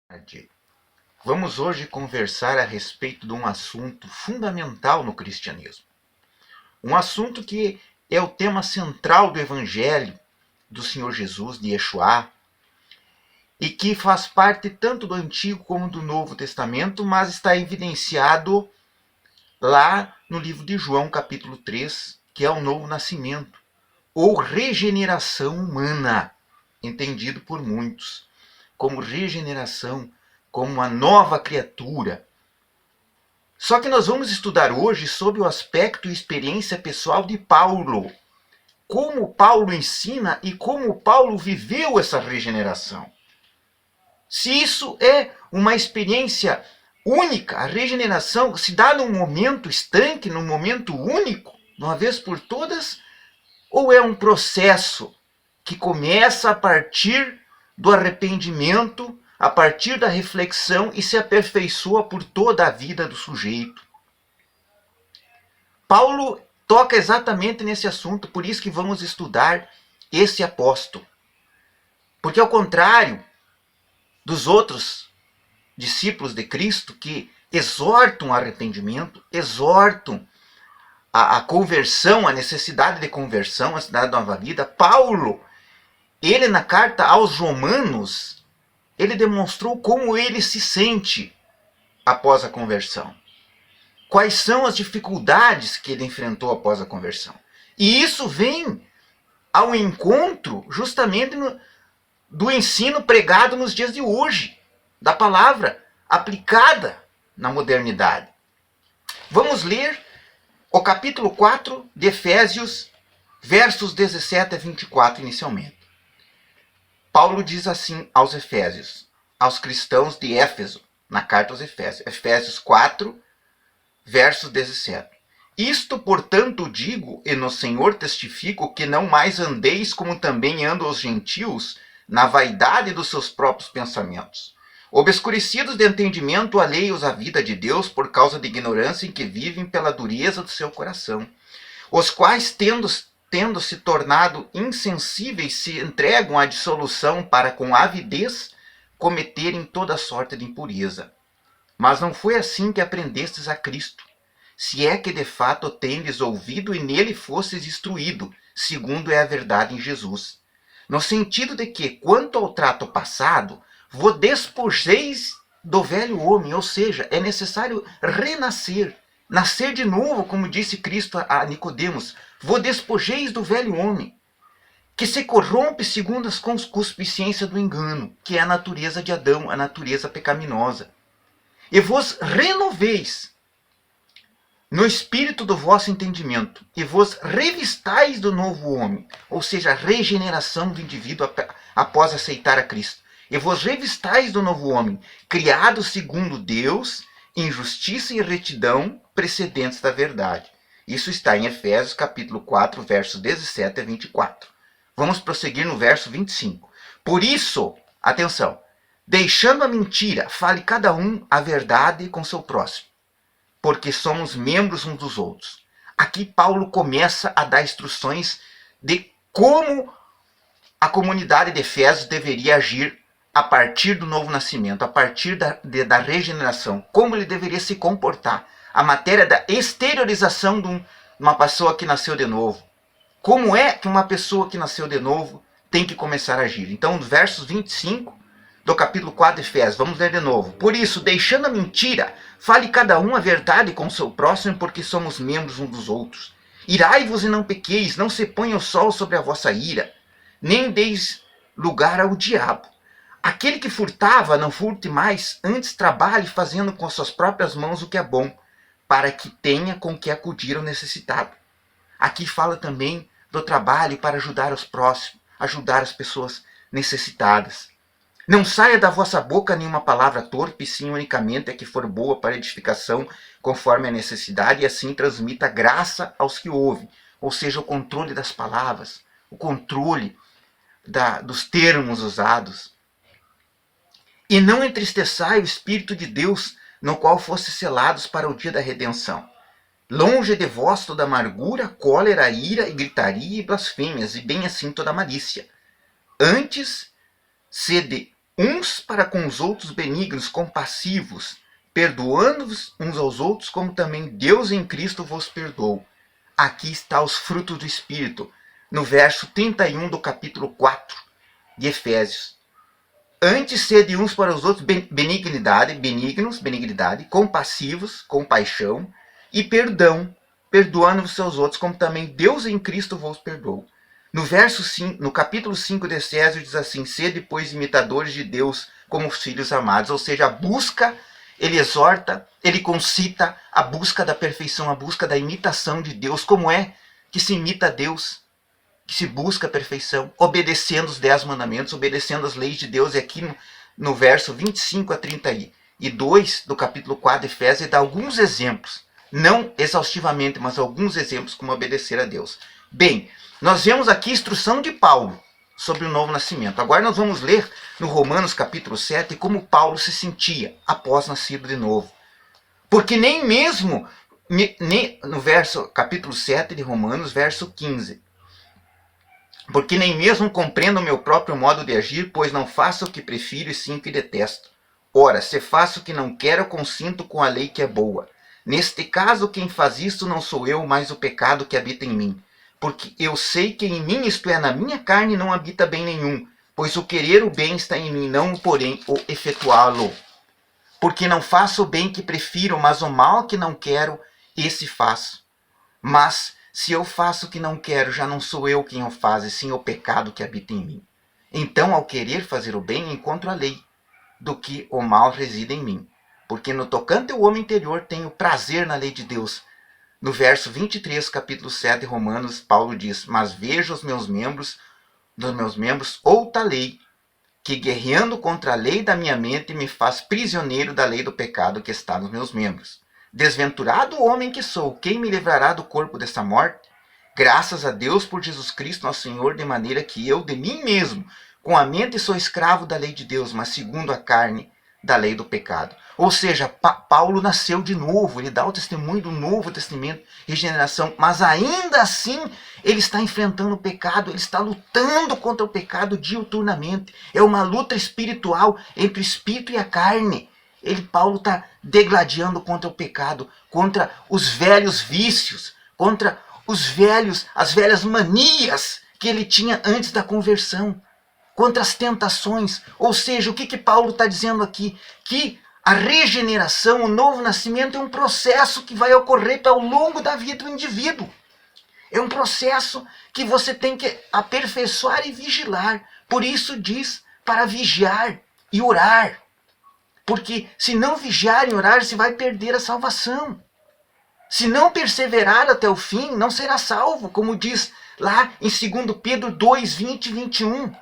Tarde. Vamos hoje conversar a respeito de um assunto fundamental no cristianismo. Um assunto que é o tema central do Evangelho do Senhor Jesus, de Yeshua, e que faz parte tanto do Antigo como do Novo Testamento, mas está evidenciado lá no livro de João, capítulo 3, que é o novo nascimento, ou regeneração humana, entendido por muitos como regeneração, como uma nova criatura. Só que nós vamos estudar hoje sobre o aspecto e experiência pessoal de Paulo. Como Paulo ensina e como Paulo viveu essa regeneração. Se isso é uma experiência única, a regeneração se dá num momento estanque, num momento único, de uma vez por todas, ou é um processo que começa a partir do arrependimento, a partir da reflexão e se aperfeiçoa por toda a vida do sujeito. Paulo toca exatamente nesse assunto, por isso que vamos estudar esse apóstolo. Porque ao contrário dos outros discípulos de Cristo que exortam o arrependimento, exortam a conversão, a necessidade de conversão, a necessidade da nova vida, Paulo, ele na carta aos Romanos, ele demonstrou como ele se sente após a conversão. Quais são as dificuldades que ele enfrentou após a conversão. E isso vem ao encontro justamente do ensino pregado nos dias de hoje, da palavra aplicada na modernidade. Vamos ler o capítulo 4 de Efésios, versos 17 a 24 inicialmente. Paulo diz assim aos Efésios, aos cristãos de Éfeso, na carta aos Efésios. Efésios 4, versos 17. Isto, portanto, digo, e no Senhor testifico, que não mais andeis como também andam os gentios, na vaidade dos seus próprios pensamentos. Obscurecidos de entendimento, alheios à vida de Deus, por causa de ignorância em que vivem pela dureza do seu coração. Os quais, tendo se tornado insensíveis, se entregam à dissolução para com avidez cometerem toda sorte de impureza. Mas não foi assim que aprendestes a Cristo, se é que de fato tendes ouvido e nele fostes instruído, segundo é a verdade em Jesus. No sentido de que, quanto ao trato passado, vos despojeis do velho homem, ou seja, é necessário renascer, nascer de novo, como disse Cristo a Nicodemos, vos despojeis do velho homem, que se corrompe segundo as concupiscências do engano, que é a natureza de Adão, a natureza pecaminosa. E vos renoveis no espírito do vosso entendimento, e vos revistais do novo homem, ou seja, a regeneração do indivíduo após aceitar a Cristo. E vos revistais do novo homem, criado segundo Deus, em justiça e retidão, precedentes da verdade. Isso está em Efésios capítulo 4, versos 17 a 24. Vamos prosseguir no verso 25. Por isso, atenção, deixando a mentira, fale cada um a verdade com seu próximo, porque somos membros uns dos outros. Aqui Paulo começa a dar instruções de como a comunidade de Efésios deveria agir a partir do novo nascimento, a partir da regeneração, como ele deveria se comportar. A matéria da exteriorização de uma pessoa que nasceu de novo. Como é que uma pessoa que nasceu de novo tem que começar a agir? Então, nos versos 25 do capítulo 4 de Efésios, vamos ler de novo. Por isso, deixando a mentira, fale cada um a verdade com o seu próximo, porque somos membros uns dos outros. Irai-vos e não pequeis, não se ponha o sol sobre a vossa ira, nem deis lugar ao diabo. Aquele que furtava, não furte mais, antes trabalhe fazendo com as suas próprias mãos o que é bom, para que tenha com que acudir ao necessitado. Aqui fala também do trabalho para ajudar os próximos, ajudar as pessoas necessitadas. Não saia da vossa boca nenhuma palavra torpe, sim unicamente a que for boa para edificação, conforme a necessidade, e assim transmita graça aos que ouvem. Ou seja, o controle das palavras, o controle dos termos usados. E não entristeçai o Espírito de Deus, no qual foste selados para o dia da redenção. Longe de vós toda amargura, cólera, ira e gritaria e blasfêmias, e bem assim toda malícia. Antes, sede uns para com os outros benignos, compassivos, perdoando-vos uns aos outros, como também Deus em Cristo vos perdoou. Aqui está os frutos do Espírito, no verso 31 do capítulo 4 de Efésios. Antes sede uns para os outros benignidade, compassivos, compaixão, e perdão, perdoando-vos seus outros, como também Deus em Cristo vos perdoou. No capítulo 5 de Efésios diz assim: sede, pois, imitadores de Deus como filhos amados. Ou seja, a busca, ele exorta, ele concita a busca da perfeição, a busca da imitação de Deus. Como é que se imita a Deus? Que se busca a perfeição, obedecendo os 10 mandamentos, obedecendo as leis de Deus. E aqui no verso 25 a 32 do capítulo 4 de Efésios, ele dá alguns exemplos, não exaustivamente, mas alguns exemplos como obedecer a Deus. Bem, nós vemos aqui a instrução de Paulo sobre o novo nascimento. Agora nós vamos ler no Romanos capítulo 7 como Paulo se sentia após nascido de novo. Porque nem mesmo no capítulo 7 de Romanos, verso 15, porque nem mesmo compreendo o meu próprio modo de agir, pois não faço o que prefiro e sim o que detesto. Ora, se faço o que não quero, consinto com a lei que é boa. Neste caso, quem faz isto não sou eu, mas o pecado que habita em mim. Porque eu sei que em mim, isto é, na minha carne, não habita bem nenhum, pois o querer o bem está em mim, não, porém, o efetuá-lo. Porque não faço o bem que prefiro, mas o mal que não quero, esse faço. Mas se eu faço o que não quero, já não sou eu quem o faz, e sim o pecado que habita em mim. Então, ao querer fazer o bem, encontro a lei, do que o mal reside em mim. Porque no tocante ao homem interior, tenho prazer na lei de Deus. No verso 23, capítulo 7 de Romanos, Paulo diz: mas vejo dos meus membros, outra lei, que guerreando contra a lei da minha mente, me faz prisioneiro da lei do pecado que está nos meus membros. Desventurado homem que sou, quem me livrará do corpo dessa morte? Graças a Deus por Jesus Cristo, nosso Senhor, de maneira que eu, de mim mesmo, com a mente sou escravo da lei de Deus, mas segundo a carne, da lei do pecado. Ou seja, Paulo nasceu de novo, ele dá o testemunho do Novo Testamento, regeneração, mas ainda assim ele está enfrentando o pecado, ele está lutando contra o pecado diuturnamente. É uma luta espiritual entre o espírito e a carne. Paulo está degladiando contra o pecado, contra os velhos vícios, contra as velhas manias que ele tinha antes da conversão, contra as tentações. Ou seja, o que Paulo está dizendo aqui? Que a regeneração, o novo nascimento é um processo que vai ocorrer ao longo da vida do indivíduo. É um processo que você tem que aperfeiçoar e vigiar. Por isso diz para vigiar e orar. Porque se não vigiar e orar, você vai perder a salvação. Se não perseverar até o fim, não será salvo, como diz lá em 2 Pedro 2, 20 e 21.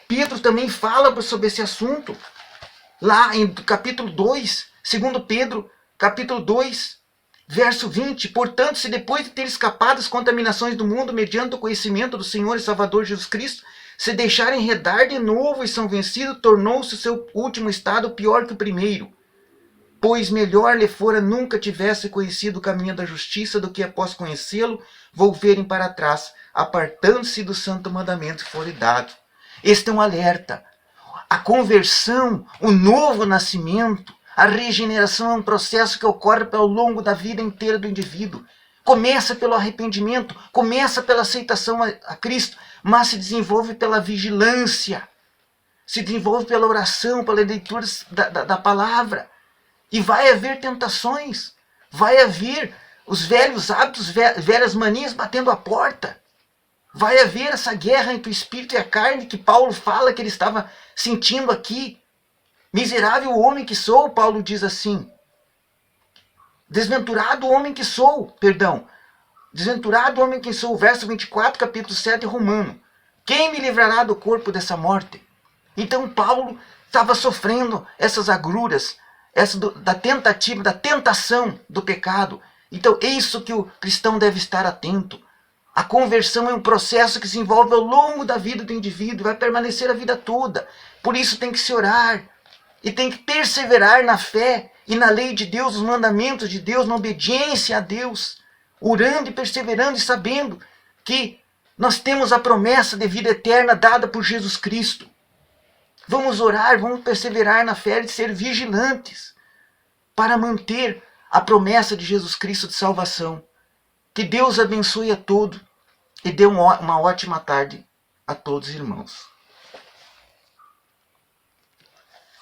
Pedro também fala sobre esse assunto. Lá em capítulo 2, 2 Pedro, capítulo 2, verso 20. Portanto, se depois de ter escapado das contaminações do mundo, mediante o conhecimento do Senhor e Salvador Jesus Cristo, se deixarem enredar de novo e são vencidos, tornou-se o seu último estado pior que o primeiro. Pois melhor lhe fora nunca tivesse conhecido o caminho da justiça do que após conhecê-lo, volverem para trás, apartando-se do santo mandamento que foi dado. Este é um alerta. A conversão, o novo nascimento, a regeneração é um processo que ocorre ao longo da vida inteira do indivíduo. Começa pelo arrependimento, começa pela aceitação a Cristo, mas se desenvolve pela vigilância, se desenvolve pela oração, pela leitura da palavra. E vai haver tentações, vai haver os velhos hábitos, velhas manias batendo a porta. Vai haver essa guerra entre o espírito e a carne que Paulo fala que ele estava sentindo aqui. Miserável homem que sou, Paulo diz assim. Desventurado homem que sou, Desventurado homem que sou, verso 24, capítulo 7, Romano. Quem me livrará do corpo dessa morte? Então Paulo estava sofrendo essas agruras, da tentativa, da tentação do pecado. Então é isso que o cristão deve estar atento. A conversão é um processo que se envolve ao longo da vida do indivíduo, vai permanecer a vida toda. Por isso tem que se orar e tem que perseverar na fé e na lei de Deus, nos mandamentos de Deus, na obediência a Deus, orando e perseverando e sabendo que nós temos a promessa de vida eterna dada por Jesus Cristo. Vamos orar, vamos perseverar na fé e ser vigilantes para manter a promessa de Jesus Cristo de salvação. Que Deus abençoe a todos e dê uma ótima tarde a todos, irmãos.